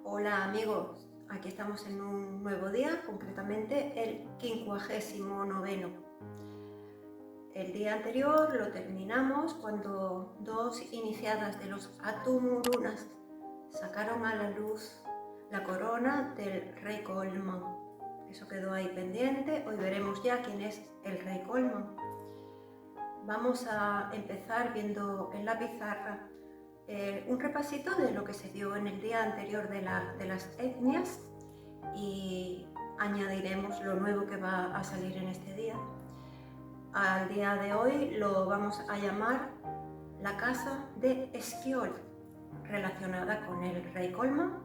Hola amigos, aquí estamos en un nuevo día, concretamente el 59º. El día anterior lo terminamos cuando dos iniciadas de los Atumurunas sacaron a la luz la corona del rey Colman. Eso quedó ahí pendiente. Hoy veremos ya quién es el rey Colman. Vamos a empezar viendo en la pizarra un repasito de lo que se vio en el día anterior de las etnias y añadiremos lo nuevo que va a salir en este día. Al día de hoy lo vamos a llamar la casa de Skjold, relacionada con el rey Colman.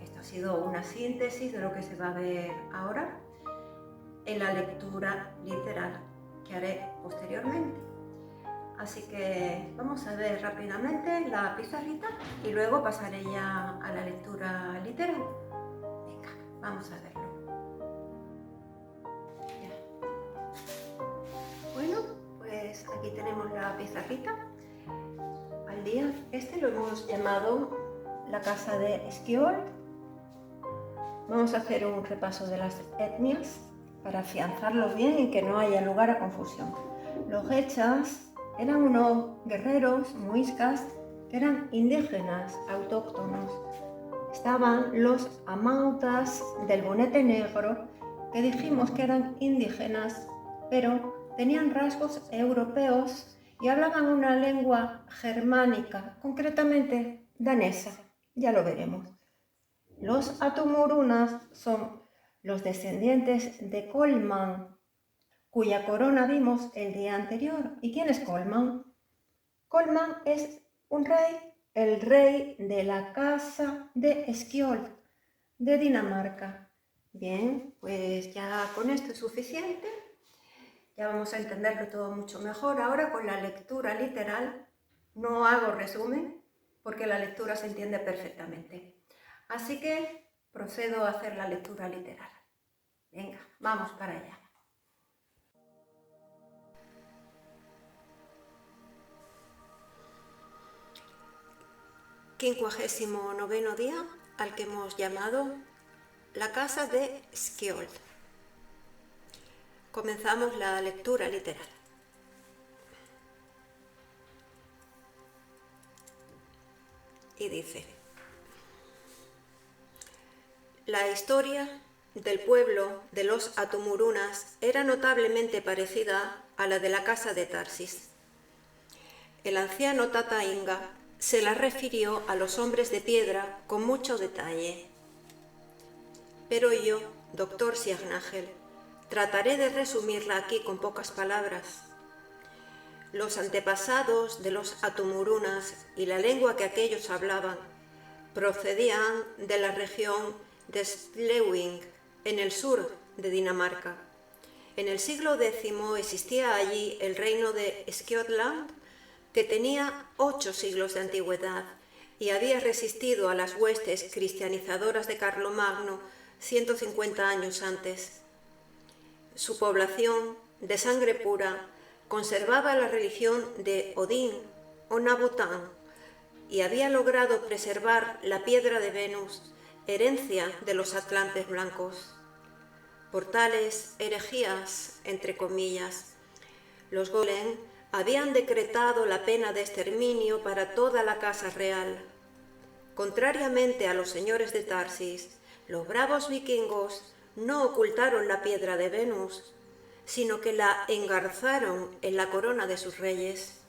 Esto ha sido una síntesis de lo que se va a ver ahora en la lectura literal que haré posteriormente. Así que vamos a ver rápidamente la pizarrita y luego pasaré ya a la lectura literal. Venga, vamos a verlo. Ya. Bueno, pues aquí tenemos la pizarrita. Al día este lo hemos llamado la casa de Skjold. Vamos a hacer un repaso de las etnias para afianzarlo bien y que no haya lugar a confusión. Los gechas eran unos guerreros muiscas que eran indígenas, autóctonos. Estaban los amautas del bonete negro, que dijimos que eran indígenas, pero tenían rasgos europeos y hablaban una lengua germánica, concretamente danesa. Ya lo veremos. Los Atumurunas son los descendientes de Colman, cuya corona vimos el día anterior. ¿Y quién es Colman? Colman es un rey, el rey de la casa de Skjold, de Dinamarca. Bien, pues ya con esto es suficiente. Ya vamos a entenderlo todo mucho mejor. Ahora con la lectura literal, no hago resumen, porque la lectura se entiende perfectamente. Así que procedo a hacer la lectura literal. Venga, vamos para allá. Quincuagésimo noveno día, al que hemos llamado la casa de Skjold. Comenzamos la lectura literal. Y dice: la historia del pueblo de los Atumurunas era notablemente parecida a la de la casa de Tarsis. El anciano Tata Inga se la refirió a los hombres de piedra con mucho detalle. Pero yo, doctor Siagnagel, trataré de resumirla aquí con pocas palabras. Los antepasados de los Atumurunas y la lengua que aquellos hablaban procedían de la región de Slesvig, en el sur de Dinamarca. En el siglo X existía allí el reino de Skjotland, que tenía 8 siglos de antigüedad y había resistido a las huestes cristianizadoras de Carlomagno 150 años antes. Su población, de sangre pura, conservaba la religión de Odín o Nabotán y había logrado preservar la piedra de Venus, herencia de los atlantes blancos. Por tales herejías, entre comillas, los golem habían decretado la pena de exterminio para toda la casa real. Contrariamente a los señores de Tarsis, los bravos vikingos no ocultaron la piedra de Venus, sino que la engarzaron en la corona de sus reyes.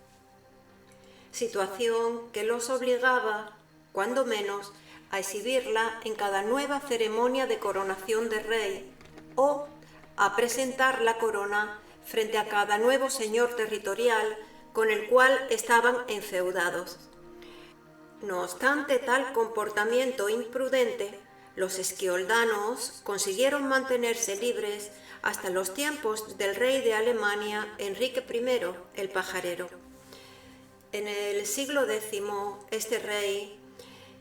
Situación que los obligaba, cuando menos, a exhibirla en cada nueva ceremonia de coronación de rey o a presentar la corona frente a cada nuevo señor territorial con el cual estaban enfeudados. No obstante tal comportamiento imprudente, los skjoldanos consiguieron mantenerse libres hasta los tiempos del rey de Alemania, Enrique I el Pajarero. En el siglo X, este rey,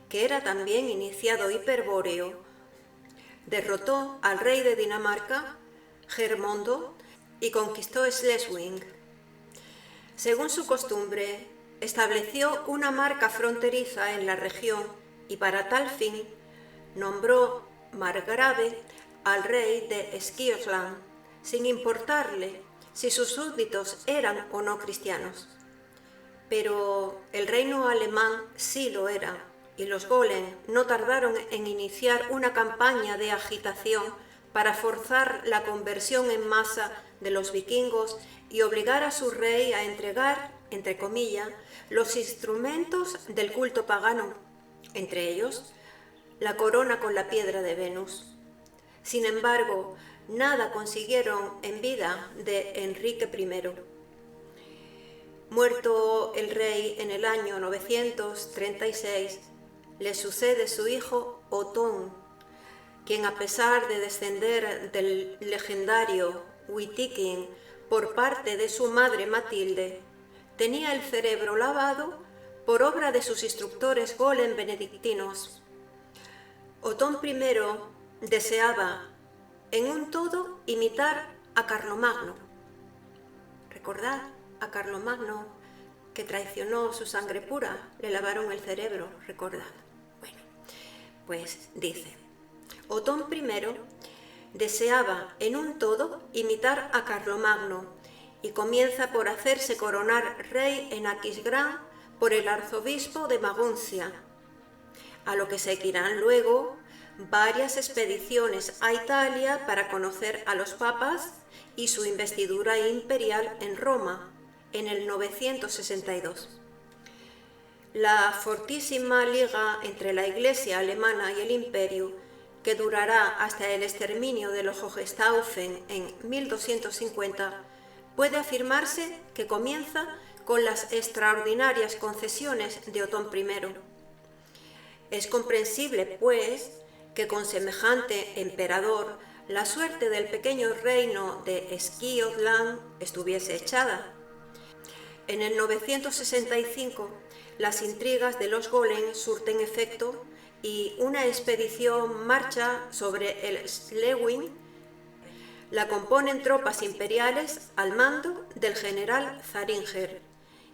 que era también iniciado hiperbóreo, derrotó al rey de Dinamarca, Germondo, y conquistó Slesvig. Según su costumbre, estableció una marca fronteriza en la región y para tal fin nombró margrave al rey de Esquioslán, sin importarle si sus súbditos eran o no cristianos. Pero el reino alemán sí lo era, y los Golem no tardaron en iniciar una campaña de agitación para forzar la conversión en masa de los vikingos y obligar a su rey a entregar, entre comillas, los instrumentos del culto pagano, entre ellos la corona con la piedra de Venus. Sin embargo, nada consiguieron en vida de Enrique I. Muerto el rey en el año 936, le sucede su hijo Otón, quien, a pesar de descender del legendario Witikind por parte de su madre Matilde, tenía el cerebro lavado por obra de sus instructores Golem benedictinos. Otón I deseaba en un todo imitar a Carlomagno. Recordad a Carlomagno, que traicionó su sangre pura, le lavaron el cerebro, recordad. Bueno, pues dice, Otón I deseaba en un todo imitar a Carlomagno y comienza por hacerse coronar rey en Aquisgrán por el arzobispo de Maguncia, a lo que seguirán luego varias expediciones a Italia para conocer a los papas y su investidura imperial en Roma en el 962. La fortísima liga entre la Iglesia alemana y el Imperio, que durará hasta el exterminio de los Hohenstaufen en 1250, puede afirmarse que comienza con las extraordinarias concesiones de Otón I. Es comprensible, pues, que con semejante emperador la suerte del pequeño reino de Esquioslán estuviese echada. En el 965, las intrigas de los Golem surten efecto y una expedición marcha sobre el Schleswig. La componen tropas imperiales al mando del general Zaringer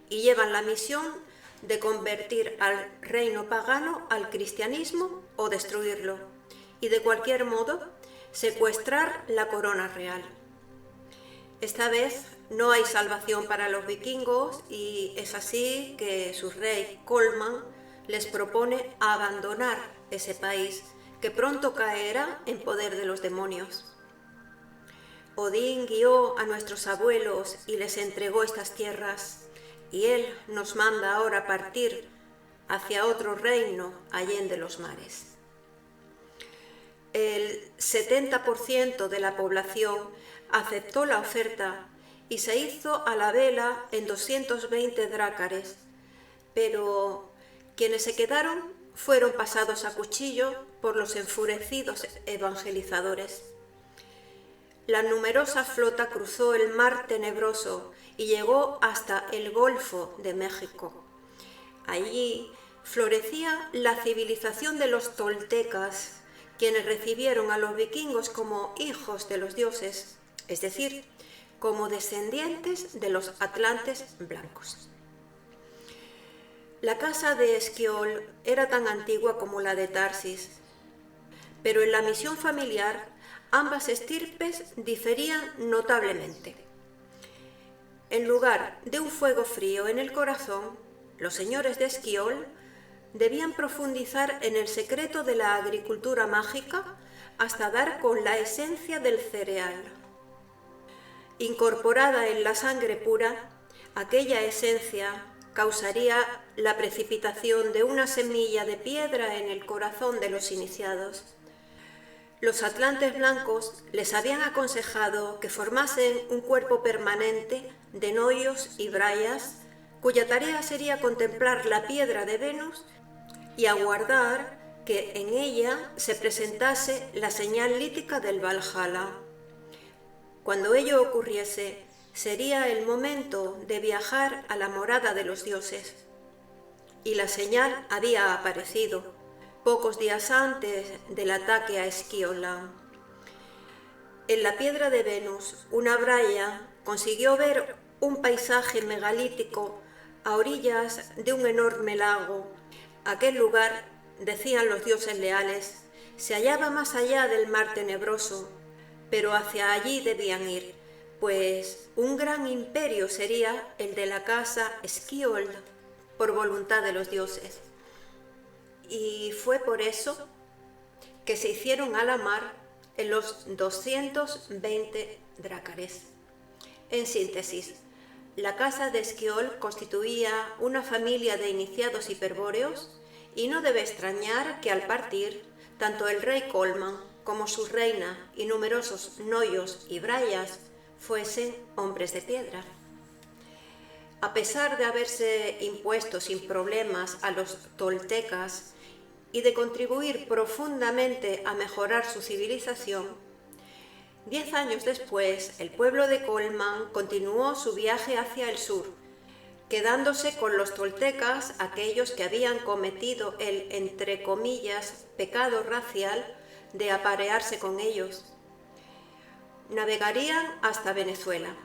y llevan la misión de convertir al reino pagano al cristianismo o destruirlo, y de cualquier modo secuestrar la corona real. Esta vez no hay salvación para los vikingos y es así que su rey Colman les propone abandonar ese país, que pronto caerá en poder de los demonios. Odín guió a nuestros abuelos y les entregó estas tierras, y él nos manda ahora partir hacia otro reino allende los mares. El 70% de la población aceptó la oferta y se hizo a la vela en 220 drácares, pero quienes se quedaron fueron pasados a cuchillo por los enfurecidos evangelizadores. La numerosa flota cruzó el mar tenebroso y llegó hasta el Golfo de México. Allí florecía la civilización de los toltecas, quienes recibieron a los vikingos como hijos de los dioses, es decir, como descendientes de los atlantes blancos. La casa de Esquiol era tan antigua como la de Tarsis, pero en la misión familiar ambas estirpes diferían notablemente. En lugar de un fuego frío en el corazón, los señores de Esquiol debían profundizar en el secreto de la agricultura mágica hasta dar con la esencia del cereal. Incorporada en la sangre pura, aquella esencia causaría la precipitación de una semilla de piedra en el corazón de los iniciados. Los atlantes blancos les habían aconsejado que formasen un cuerpo permanente de noyos y brayas, cuya tarea sería contemplar la piedra de Venus y aguardar que en ella se presentase la señal lítica del Valhalla. Cuando ello ocurriese, sería el momento de viajar a la morada de los dioses. Y la señal había aparecido pocos días antes del ataque a Esquiola. En la piedra de Venus, una braya consiguió ver un paisaje megalítico a orillas de un enorme lago. Aquel lugar decían los dioses leales, se hallaba más allá del mar tenebroso, pero hacia allí debían ir, pues un gran imperio sería el de la casa Skjold, por voluntad de los dioses. Y fue por eso que se hicieron a la mar en los 220 drácares. En síntesis, la casa de Skjold constituía una familia de iniciados hiperbóreos, y no debe extrañar que al partir, tanto el rey Colman como su reina y numerosos noyos y brayas fuesen hombres de piedra. A pesar de haberse impuesto sin problemas a los toltecas y de contribuir profundamente a mejorar su civilización, 10 años después el pueblo de Colman continuó su viaje hacia el sur, quedándose con los toltecas aquellos que habían cometido el, entre comillas, pecado racial de aparearse con ellos. Navegarían hasta Venezuela.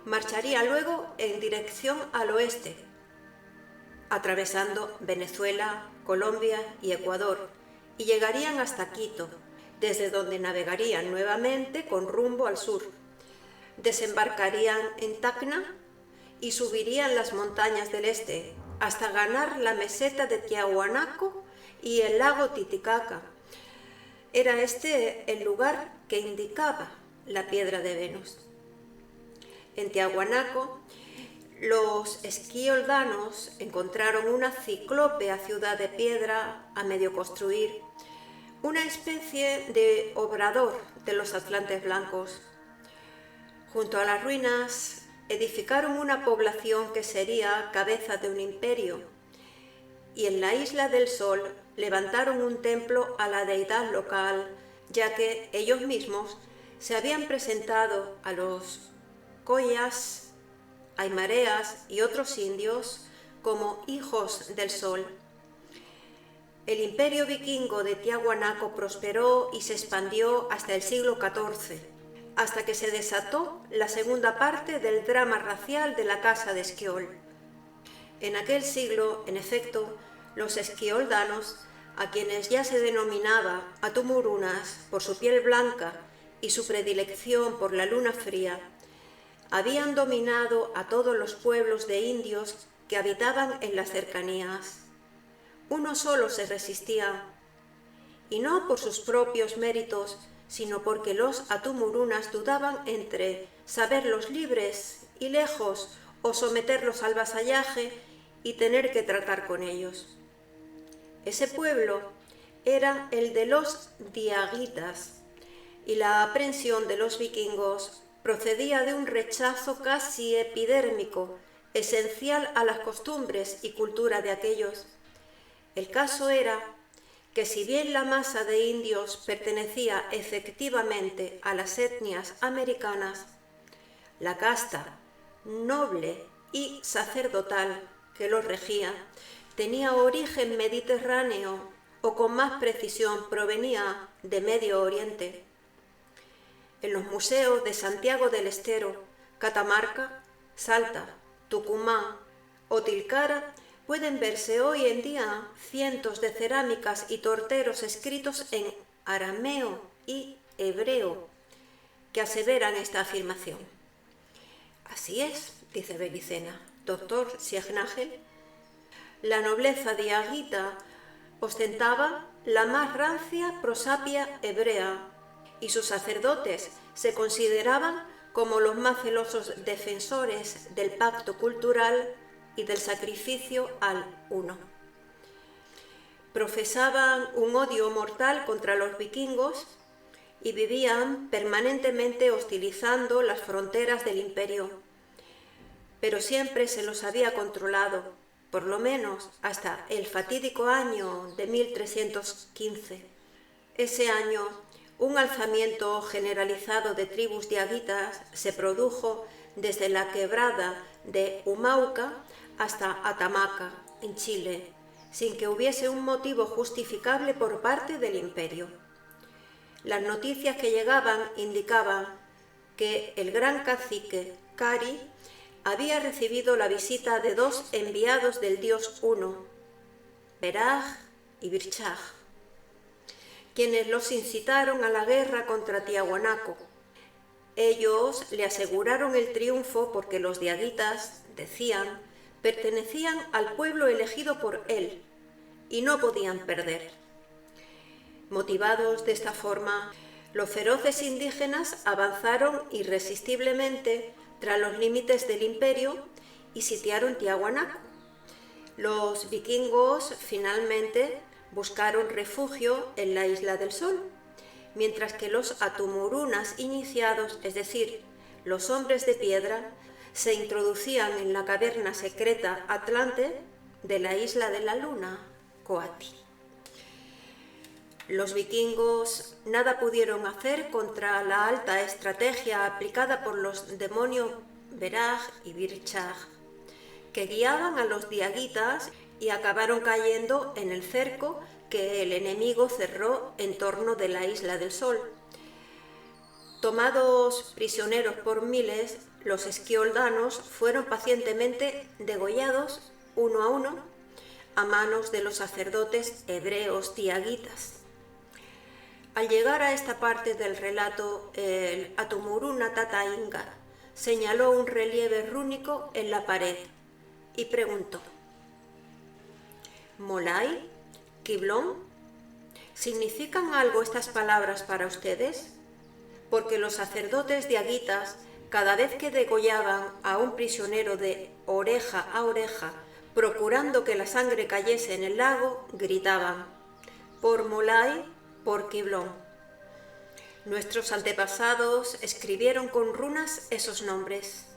Marcharían luego en dirección al oeste, atravesando Venezuela, Colombia y Ecuador, y llegarían hasta Quito, desde donde navegarían nuevamente con rumbo al sur. Desembarcarían en Tacna y subirían las montañas del este hasta ganar la meseta de Tiahuanaco y el lago Titicaca. Era este el lugar que indicaba la piedra de Venus. En Tiahuanaco, los esquioldanos encontraron una ciclópea ciudad de piedra a medio construir, una especie de obrador de los atlantes blancos. Junto a las ruinas edificaron una población que sería cabeza de un imperio, y en la isla del Sol levantaron un templo a la deidad local, ya que ellos mismos se habían presentado a los collas, aymareas y otros indios como hijos del sol. El imperio vikingo de Tiahuanaco prosperó y se expandió hasta el siglo XIV, hasta que se desató la segunda parte del drama racial de la casa de Skjold. En aquel siglo, en efecto, los esquioldanos, a quienes ya se denominaba atumurunas por su piel blanca y su predilección por la luna fría, habían dominado a todos los pueblos de indios que habitaban en las cercanías. Uno solo se resistía, y no por sus propios méritos, sino porque los atumurunas dudaban entre saberlos libres y lejos o someterlos al vasallaje y tener que tratar con ellos. Ese pueblo era el de los diaguitas, y la aprensión de los vikingos procedía de un rechazo casi epidérmico, esencial a las costumbres y cultura de aquellos. El caso era que si bien la masa de indios pertenecía efectivamente a las etnias americanas, la casta noble y sacerdotal que los regía tenía origen mediterráneo o con más precisión provenía de Medio Oriente. En los museos de Santiago del Estero, Catamarca, Salta, Tucumán o Tilcara pueden verse hoy en día cientos de cerámicas y torteros escritos en arameo y hebreo que aseveran esta afirmación. Así es, dice Belicena, doctor Siegnagel, la nobleza diaguita ostentaba la más rancia prosapia hebrea, y sus sacerdotes se consideraban como los más celosos defensores del pacto cultural y del sacrificio al uno. Profesaban un odio mortal contra los vikingos y vivían permanentemente hostilizando las fronteras del imperio, pero siempre se los había controlado, por lo menos hasta el fatídico año de 1315. Ese año, un alzamiento generalizado de tribus diaguitas se produjo desde la quebrada de Humauca hasta Atamaca, en Chile, sin que hubiese un motivo justificable por parte del imperio. Las noticias que llegaban indicaban que el gran cacique Cari había recibido la visita de dos enviados del dios Uno, Beraj y Birchaj, quienes los incitaron a la guerra contra Tiahuanaco. Ellos le aseguraron el triunfo porque los diaguitas, decían, pertenecían al pueblo elegido por él y no podían perder. Motivados de esta forma, los feroces indígenas avanzaron irresistiblemente tras los límites del imperio y sitiaron Tiahuanaco. Los vikingos finalmente buscaron refugio en la Isla del Sol, mientras que los atumurunas iniciados, es decir, los hombres de piedra, se introducían en la caverna secreta Atlante de la Isla de la Luna, Coati. Los vikingos nada pudieron hacer contra la alta estrategia aplicada por los demonios Beraj y Birchaj, que guiaban a los diaguitas y acabaron cayendo en el cerco que el enemigo cerró en torno de la Isla del Sol. Tomados prisioneros por miles, los esquioldanos fueron pacientemente degollados uno a manos de los sacerdotes hebreos diaguitas. Al llegar a esta parte del relato, el Atumuruna Tata Inga señaló un relieve rúnico en la pared y preguntó: ¿Molay? ¿Kiblón? ¿Significan algo estas palabras para ustedes? Porque los sacerdotes diaguitas, cada vez que degollaban a un prisionero de oreja a oreja, procurando que la sangre cayese en el lago, gritaban: por Molay, por Kiblón. Nuestros antepasados escribieron con runas esos nombres,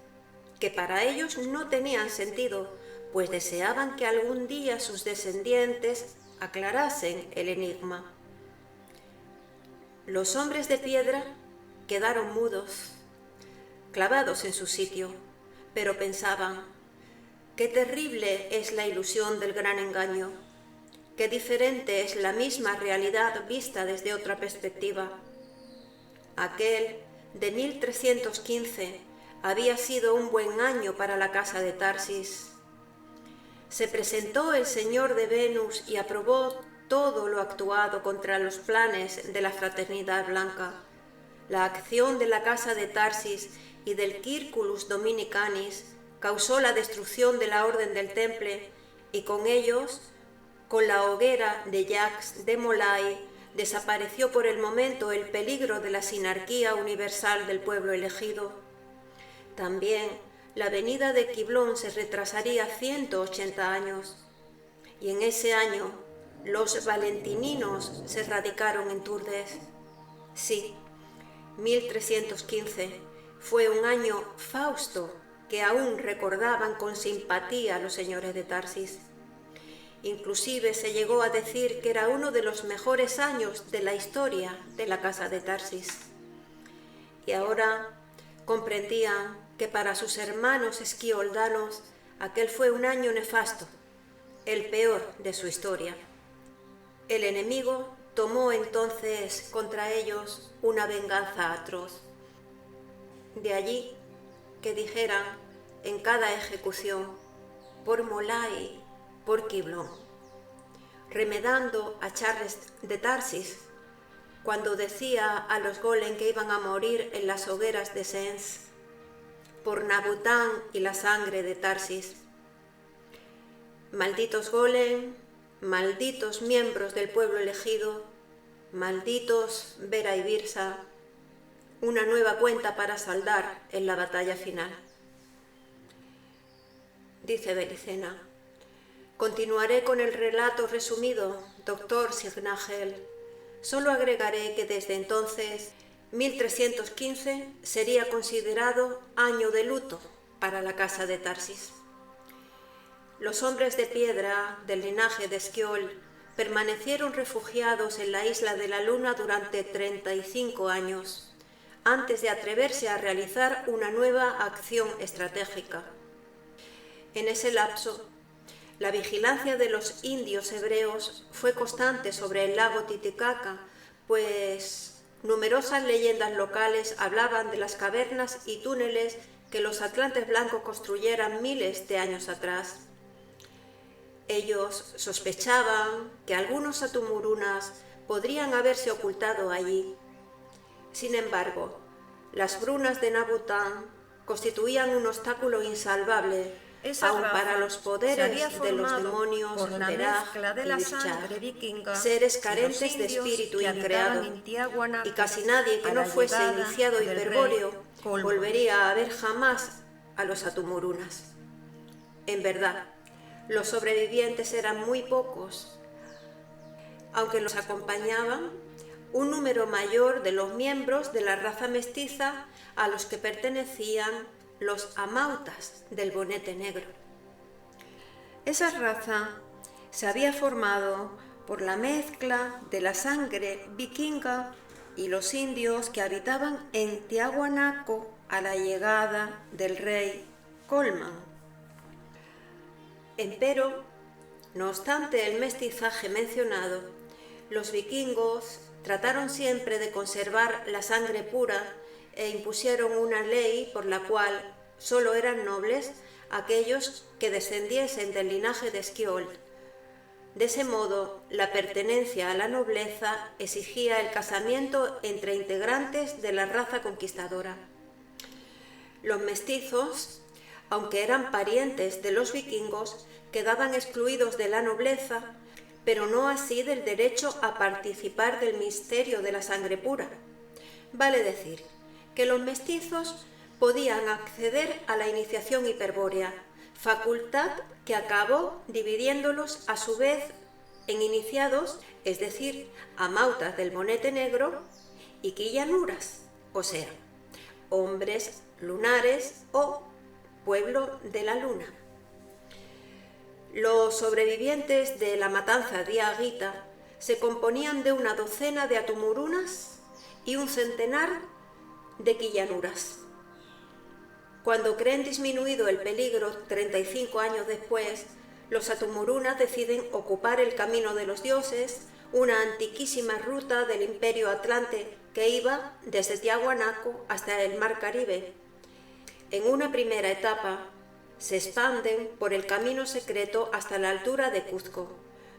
que para ellos no tenían sentido, pues deseaban que algún día sus descendientes aclarasen el enigma. Los hombres de piedra quedaron mudos, clavados en su sitio, pero pensaban: qué terrible es la ilusión del gran engaño, qué diferente es la misma realidad vista desde otra perspectiva. Aquel de 1315 había sido un buen año para la casa de Tarsis. Se presentó el señor de Venus y aprobó todo lo actuado contra los planes de la Fraternidad Blanca. La acción de la casa de Tarsis y del Circulus Dominicanis causó la destrucción de la Orden del Temple y con ellos, con la hoguera de Jacques de Molay, desapareció por el momento el peligro de la sinarquía universal del pueblo elegido. También la venida de Kiblón se retrasaría 180 años, y en ese año los valentininos se radicaron en Turdes. Sí, 1315 fue un año fausto que aún recordaban con simpatía los señores de Tarsis. Inclusive se llegó a decir que era uno de los mejores años de la historia de la casa de Tarsis. Y ahora comprendían que para sus hermanos esquioldanos aquel fue un año nefasto, el peor de su historia. El enemigo tomó entonces contra ellos una venganza atroz. De allí que dijeran en cada ejecución: por Molay, por Kiblón, remedando a Charles de Tarsis cuando decía a los golem que iban a morir en las hogueras de Sens, por Nabután y la sangre de Tarsis. Malditos golem, malditos miembros del pueblo elegido, malditos Vera y Birsa, una nueva cuenta para saldar en la batalla final. Dice Belicena: continuaré con el relato resumido, doctor Signagel. Solo agregaré que desde entonces, 1315 sería considerado año de luto para la casa de Tarsis. Los hombres de piedra del linaje de Esquiol permanecieron refugiados en la Isla de la Luna durante 35 años, antes de atreverse a realizar una nueva acción estratégica. En ese lapso, la vigilancia de los indios hebreos fue constante sobre el lago Titicaca, pues numerosas leyendas locales hablaban de las cavernas y túneles que los atlantes blancos construyeran miles de años atrás. Ellos sospechaban que algunos atumurunas podrían haberse ocultado allí. Sin embargo, las brunas de Nabután constituían un obstáculo insalvable aun para los poderes de los demonios Veraj y Virchar, seres carentes de espíritu increado, y casi nadie que no fuese iniciado hiperbóreo volvería a ver jamás a los atumurunas. En verdad, los sobrevivientes eran muy pocos, aunque los acompañaban un número mayor de los miembros de la raza mestiza a los que pertenecían los amautas del bonete negro. Esa raza se había formado por la mezcla de la sangre vikinga y los indios que habitaban en Tiahuanaco a la llegada del rey Colman. Empero, no obstante el mestizaje mencionado, los vikingos trataron siempre de conservar la sangre pura e impusieron una ley por la cual solo eran nobles aquellos que descendiesen del linaje de Skjold. De ese modo, la pertenencia a la nobleza exigía el casamiento entre integrantes de la raza conquistadora. Los mestizos, aunque eran parientes de los vikingos, quedaban excluidos de la nobleza, pero no así del derecho a participar del misterio de la sangre pura. Vale decir, que los mestizos podían acceder a la iniciación hiperbórea, facultad que acabó dividiéndolos a su vez en iniciados, es decir, amautas del bonete negro, y quillanuras, o sea, hombres lunares o pueblo de la luna. Los sobrevivientes de la matanza de Agita se componían de una docena de atumurunas y un centenar de quillanuras. Cuando creen disminuido el peligro 35 años después, los atumurunas deciden ocupar el camino de los dioses, una antiquísima ruta del Imperio Atlante que iba desde Tiahuanaco hasta el Mar Caribe. En una primera etapa, se expanden por el camino secreto hasta la altura de Cuzco,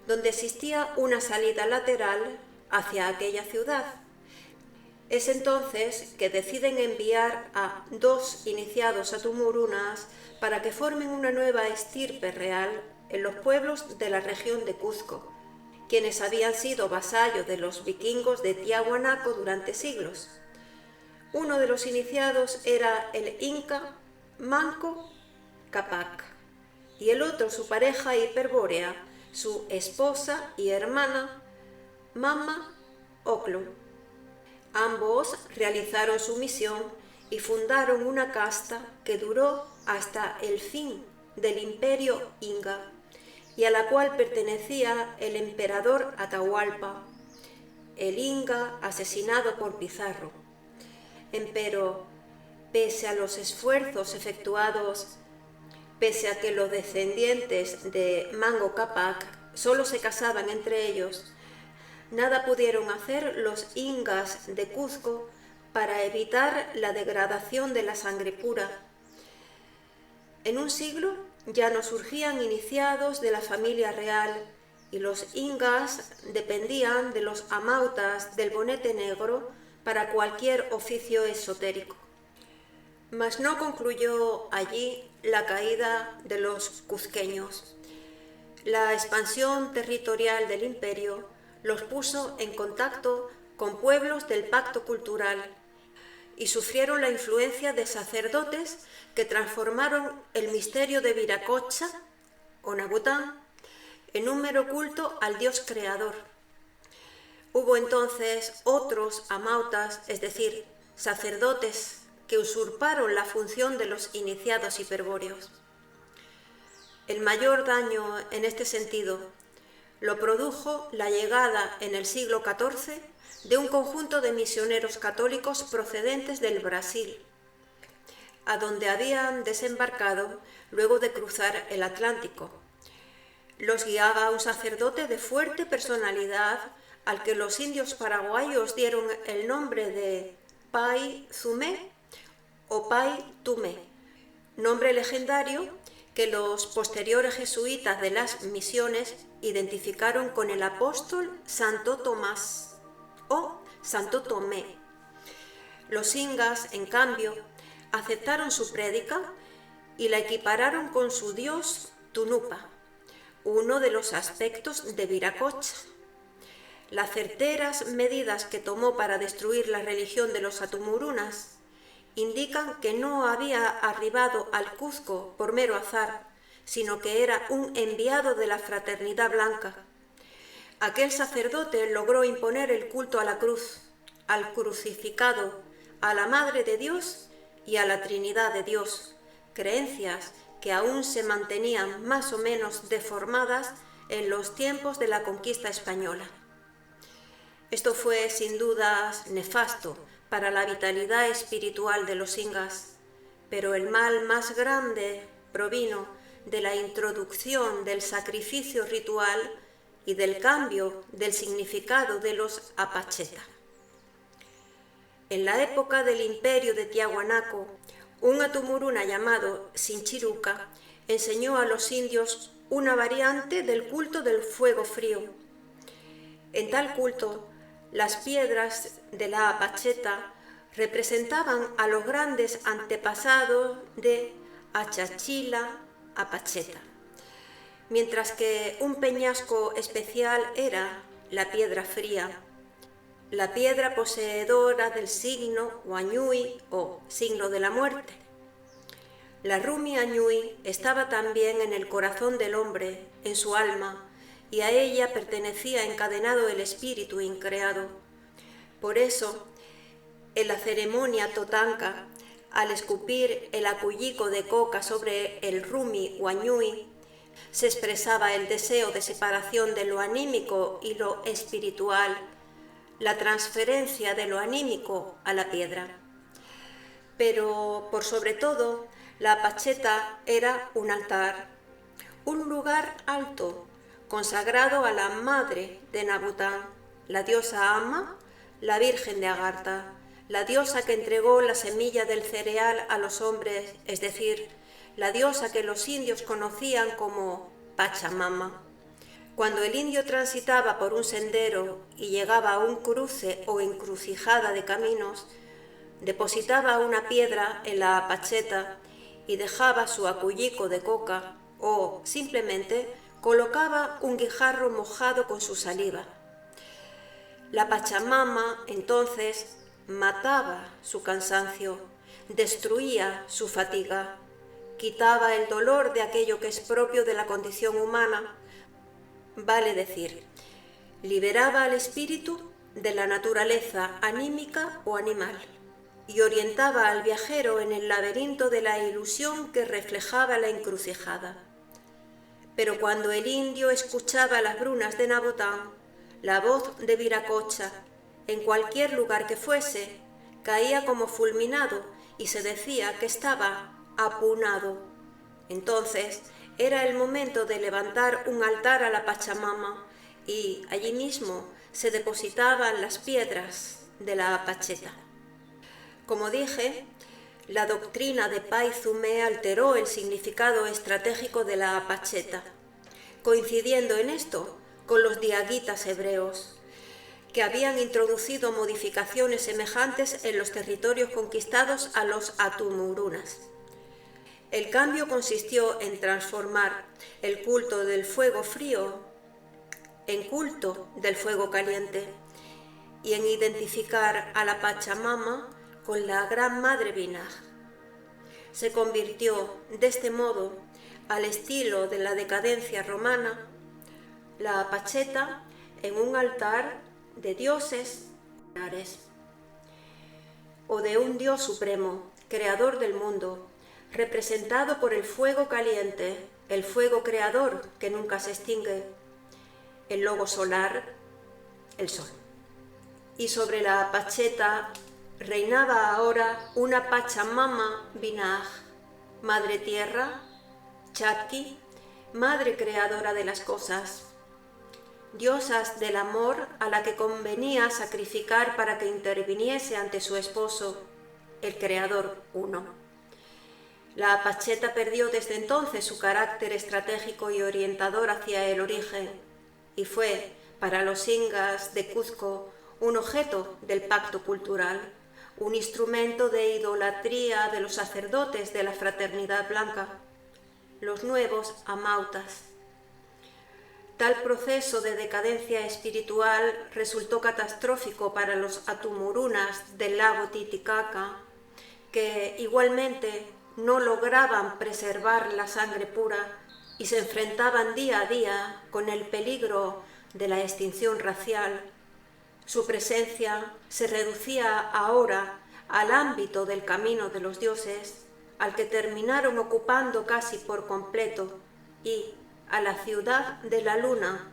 donde existía una salida lateral hacia aquella ciudad. Es entonces que deciden enviar a 2 iniciados atumurunas para que formen una nueva estirpe real en los pueblos de la región de Cuzco, quienes habían sido vasallos de los vikingos de Tiahuanaco durante siglos. Uno de los iniciados era el inca Manco Cápac y el otro su pareja hiperbórea, su esposa y hermana Mama Oclo. Ambos realizaron su misión y fundaron una casta que duró hasta el fin del imperio Inga y a la cual pertenecía el emperador Atahualpa, el Inga asesinado por Pizarro. Empero, pese a los esfuerzos efectuados, pese a que los descendientes de Manco Cápac solo se casaban entre ellos, nada pudieron hacer los ingas de Cuzco para evitar la degradación de la sangre pura. En un siglo ya no surgían iniciados de la familia real y los ingas dependían de los amautas del bonete negro para cualquier oficio esotérico. Mas no concluyó allí la caída de los cuzqueños. La expansión territorial del imperio los puso en contacto con pueblos del pacto cultural y sufrieron la influencia de sacerdotes que transformaron el misterio de Viracocha o Nabután en un mero culto al dios creador. Hubo entonces otros amautas, es decir, sacerdotes que usurparon la función de los iniciados hiperbóreos. El mayor daño en este sentido lo produjo la llegada en el siglo XIV de un conjunto de misioneros católicos procedentes del Brasil, a donde habían desembarcado luego de cruzar el Atlántico. Los guiaba un sacerdote de fuerte personalidad al que los indios paraguayos dieron el nombre de Pai Zumé o Pai Tumé, nombre legendario que los posteriores jesuitas de las misiones identificaron con el apóstol Santo Tomás o Santo Tomé. Los ingas, en cambio, aceptaron su prédica y la equipararon con su dios Tunupa, uno de los aspectos de Viracocha. Las certeras medidas que tomó para destruir la religión de los atumurunas indican que no había arribado al Cuzco por mero azar, sino que era un enviado de la Fraternidad Blanca. Aquel sacerdote logró imponer el culto a la cruz, al crucificado, a la Madre de Dios y a la Trinidad de Dios, creencias que aún se mantenían más o menos deformadas en los tiempos de la conquista española. Esto fue sin dudas nefasto para la vitalidad espiritual de los ingas, pero el mal más grande provino de la introducción del sacrificio ritual y del cambio del significado de los apacheta. En la época del imperio de Tiahuanaco, un atumuruna llamado Sinchiruca enseñó a los indios una variante del culto del fuego frío. En tal culto, las piedras de la apacheta representaban a los grandes antepasados de Achachila Apacheta, mientras que un peñasco especial era la piedra fría, la piedra poseedora del signo Huañui o signo de la muerte. La Rumi Añui estaba también en el corazón del hombre, en su alma, y a ella pertenecía encadenado el espíritu increado. Por eso, en la ceremonia totanka, al escupir el acullico de coca sobre el Rumi Huañui, se expresaba el deseo de separación de lo anímico y lo espiritual, la transferencia de lo anímico a la piedra. Pero, por sobre todo, la apacheta era un altar, un lugar alto, consagrado a la madre de Nabután, la diosa Ama, la Virgen de Agartha, la diosa que entregó la semilla del cereal a los hombres, es decir, la diosa que los indios conocían como Pachamama. Cuando el indio transitaba por un sendero y llegaba a un cruce o encrucijada de caminos, depositaba una piedra en la apacheta y dejaba su acullico de coca o, simplemente, colocaba un guijarro mojado con su saliva. La Pachamama, entonces, mataba su cansancio, destruía su fatiga, quitaba el dolor de aquello que es propio de la condición humana, vale decir, liberaba al espíritu de la naturaleza anímica o animal y orientaba al viajero en el laberinto de la ilusión que reflejaba la encrucijada. Pero cuando el indio escuchaba las brunas de Nabotán, la voz de Viracocha, en cualquier lugar que fuese, caía como fulminado y se decía que estaba apunado. Entonces era el momento de levantar un altar a la Pachamama y allí mismo se depositaban las piedras de la apacheta. Como dije, la doctrina de Paizumé alteró el significado estratégico de la apacheta, coincidiendo en esto con los diaguitas hebreos, que habían introducido modificaciones semejantes en los territorios conquistados a los atumurunas. El cambio consistió en transformar el culto del fuego frío en culto del fuego caliente y en identificar a la Pachamama con la Gran Madre Vinaj. Se convirtió de este modo, al estilo de la decadencia romana, la apacheta en un altar de dioses o de un dios supremo, creador del mundo, representado por el fuego caliente, el fuego creador que nunca se extingue, el logo solar, el sol. Y sobre la apacheta reinaba ahora una Pachamama Vinaj, Madre Tierra, Chatki, Madre Creadora de las cosas, diosas del amor a la que convenía sacrificar para que interviniese ante su esposo, el Creador uno. La Pacheta perdió desde entonces su carácter estratégico y orientador hacia el origen y fue, para los ingas de Cuzco, un objeto del pacto cultural, un instrumento de idolatría de los sacerdotes de la fraternidad blanca, los nuevos amautas. Tal proceso de decadencia espiritual resultó catastrófico para los atumurunas del lago Titicaca, que igualmente no lograban preservar la sangre pura y se enfrentaban día a día con el peligro de la extinción racial. Su presencia se reducía ahora al ámbito del camino de los dioses, al que terminaron ocupando casi por completo, y a la ciudad de la luna,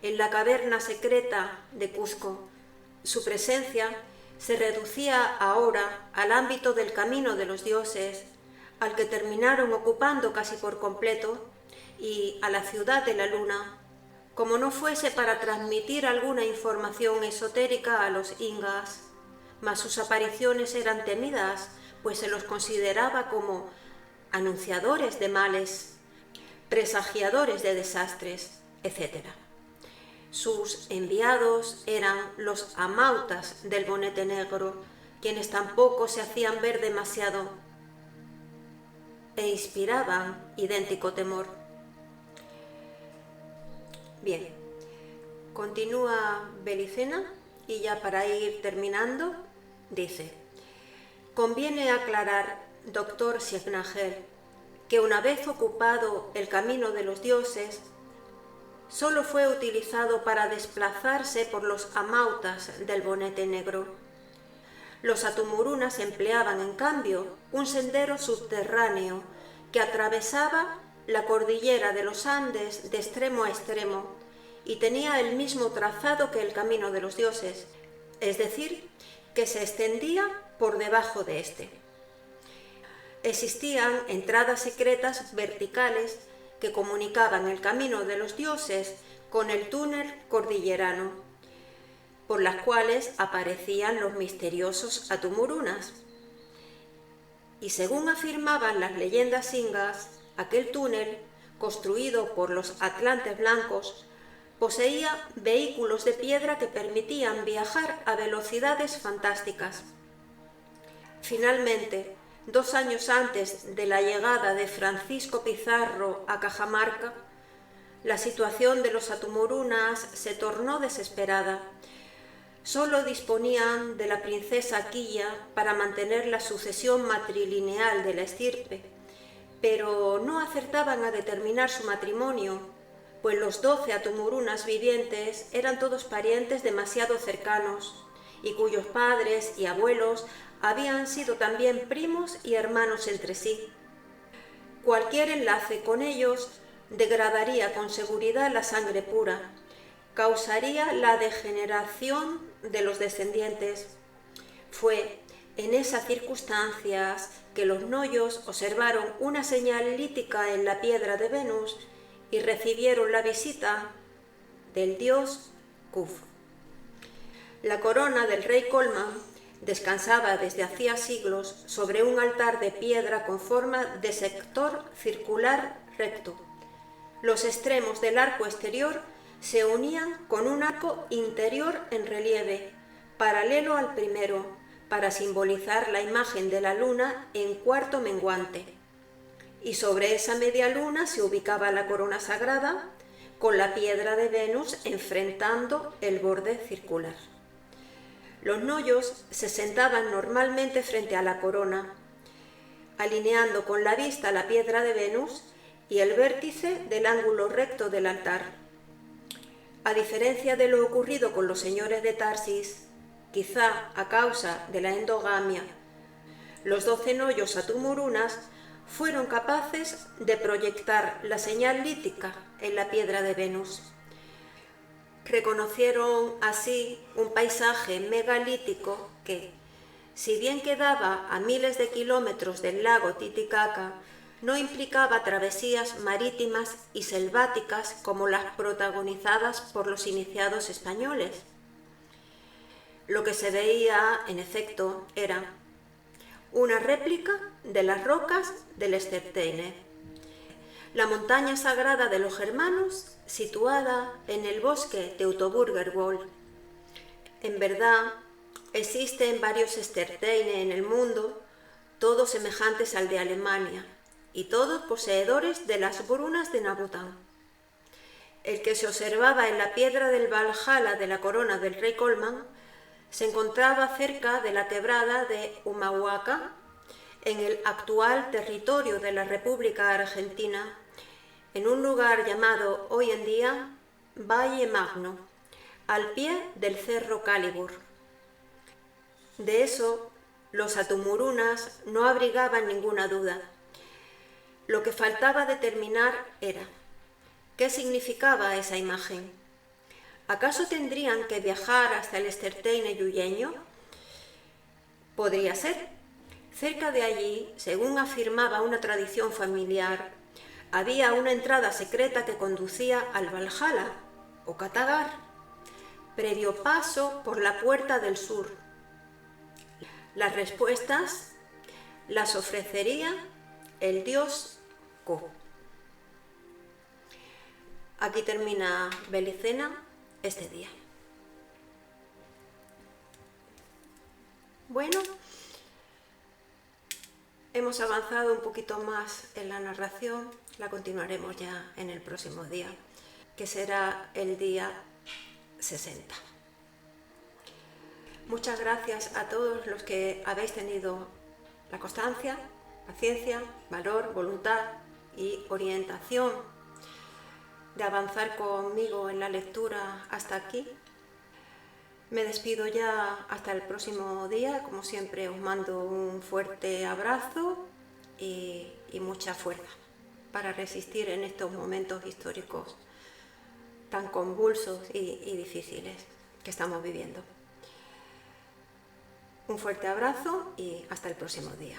en la caverna secreta de Cusco. Su presencia se reducía ahora al ámbito del camino de los dioses, al que terminaron ocupando casi por completo, y a la ciudad de la luna, como no fuese para transmitir alguna información esotérica a los ingas, mas sus apariciones eran temidas, pues se los consideraba como anunciadores de males, presagiadores de desastres, etc. Sus enviados eran los amautas del bonete negro, quienes tampoco se hacían ver demasiado e inspiraban idéntico temor. Bien, continúa Belicena y ya para ir terminando, dice: conviene aclarar, doctor Signagel, que una vez ocupado el camino de los dioses, solo fue utilizado para desplazarse por los amautas del bonete negro. Los atumurunas empleaban, en cambio, un sendero subterráneo que atravesaba la cordillera de los Andes de extremo a extremo y tenía el mismo trazado que el camino de los dioses, es decir, que se extendía por debajo de este. Existían entradas secretas verticales que comunicaban el camino de los dioses con el túnel cordillerano, por las cuales aparecían los misteriosos atumurunas. Y según afirmaban las leyendas ingas, aquel túnel, construido por los atlantes blancos, poseía vehículos de piedra que permitían viajar a velocidades fantásticas. Finalmente, 2 años antes de la llegada de Francisco Pizarro a Cajamarca, la situación de los atumurunas se tornó desesperada. Solo disponían de la princesa Quilla para mantener la sucesión matrilineal de la estirpe, pero no acertaban a determinar su matrimonio, pues los 12 atumurunas vivientes eran todos parientes demasiado cercanos, y cuyos padres y abuelos habían sido también primos y hermanos entre sí. Cualquier enlace con ellos degradaría con seguridad la sangre pura, causaría la degeneración de los descendientes. Fue en esas circunstancias que los noyos observaron una señal lítica en la piedra de Venus y recibieron la visita del dios Kuf. La corona del rey Colman descansaba desde hacía siglos sobre un altar de piedra con forma de sector circular recto. Los extremos del arco exterior se unían con un arco interior en relieve, paralelo al primero, para simbolizar la imagen de la luna en cuarto menguante. Y sobre esa media luna se ubicaba la corona sagrada, con la piedra de Venus enfrentando el borde circular. Los noyos se sentaban normalmente frente a la corona, alineando con la vista la piedra de Venus y el vértice del ángulo recto del altar. A diferencia de lo ocurrido con los señores de Tarsis, quizá a causa de la endogamia, los 12 noyos atumurunas fueron capaces de proyectar la señal lítica en la piedra de Venus. Reconocieron así un paisaje megalítico que, si bien quedaba a miles de kilómetros del lago Titicaca, no implicaba travesías marítimas y selváticas como las protagonizadas por los iniciados españoles. Lo que se veía, en efecto, era una réplica de las rocas del Esterteine, la montaña sagrada de los germanos situada en el bosque Teutoburger-Wald. En verdad, existen varios Esterteine en el mundo, todos semejantes al de Alemania, y todos poseedores de las brunas de Nabotán. El que se observaba en la piedra del Valhalla de la corona del rey Colman se encontraba cerca de la quebrada de Humahuaca, en el actual territorio de la República Argentina, en un lugar llamado hoy en día Valle Magno, al pie del Cerro Calibur. De eso, los atumurunas no abrigaban ninguna duda. Lo que faltaba determinar era ¿qué significaba esa imagen? ¿Acaso tendrían que viajar hasta el Esterteine yuyeño? Podría ser. Cerca de allí, según afirmaba una tradición familiar, había una entrada secreta que conducía al Valhalla, o Katagar, previo paso por la puerta del sur. Las respuestas las ofrecería el dios Ko. Aquí termina Belicena este día. Bueno, hemos avanzado un poquito más en la narración, la continuaremos ya en el próximo día, que será el día 60. Muchas gracias a todos los que habéis tenido la constancia, paciencia, valor, voluntad y orientación de avanzar conmigo en la lectura hasta aquí. Me despido ya hasta el próximo día. Como siempre, os mando un fuerte abrazo y mucha fuerza para resistir en estos momentos históricos tan convulsos y difíciles que estamos viviendo. Un fuerte abrazo y hasta el próximo día.